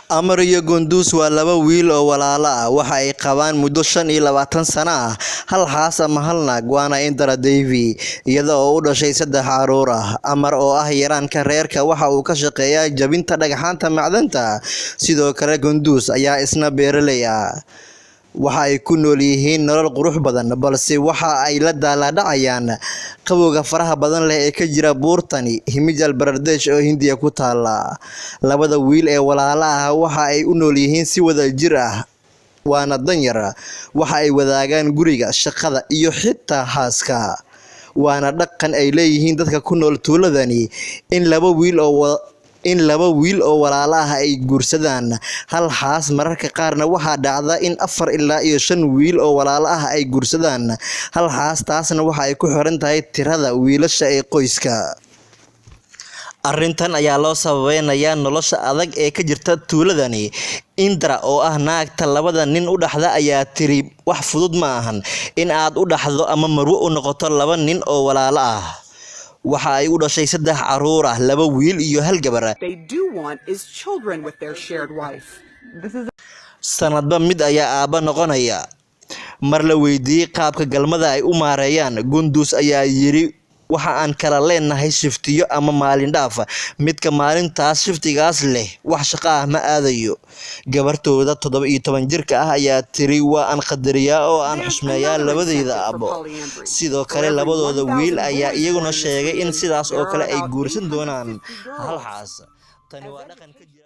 Amar iyo Gunduz waa laba wiil oo walaalo ah waxa ay qabaan muddo 25 sano ah hal xaas ama hal naag waana Indra Devi iyada oo u dhashay 3 caruur ah. Amar oo ah yaraanka reerka waxa uu ka shaqeeyaa jabinta dhagaxaanta macdanta sidoo kale Gunduz ayaa isna beeraley ah waxa ay ku nool yihiin nolol qurux badan balse waxa ay la daaladhacayaan qabowga faraha badan leh ee ka jira buurtani Himachal Pradesh oo Hindiya ku taala. Labada wiil ee walaalaha waxa ay u nool yihiin si wada jir ah waana danyar waxa ay wadaagaan guriga shaqada iyo xitaa haaska waana dhaqan ay leeyihiin dadka ku nool tuuladani in laba wiil oo walaalaha ay guursadaan hal xaas mararka qaarna waxa dhacda in 4 ilaa 5 wiil oo walaalaha ay guursadaan hal xaas taasna waxa ay ku xiran tahay tirada wiilasha ee qoyska. Arrintan ayaa loo sabaynayaa nolosha adag ee ka jirta tuuladani. Indra oo ah naagta labada nin u dhaxda ayaa tiri wax fudud ma ahan in aad u dhaxdo ama marwo u noqoto laba nin oo walaalo ah. Waxa ay u dhashay 3 caruur ah 2 wiil iyo hal gabar. Sanadba mid ayaa aaba noqonaya. Mar la weydiiyay qaabka galmada ay u maareeyaan Gunduz ayaa yiri waxa aan kala leenahay shiftiyo ama maalin dhaaf midka maalintaas shiftigaas leh wax shaqo ah ma aadayo. Gabartooda 17 jirka ah ayaa tiri waa aan qadariyaa oo aan xushmeeyaa labadayda abo. Sidoo kale labadooda wiil ayaa iyaguna sheegay in sidaas oo kale ay guursan doonaan hal xaas. Tani waa dhaqan ka jira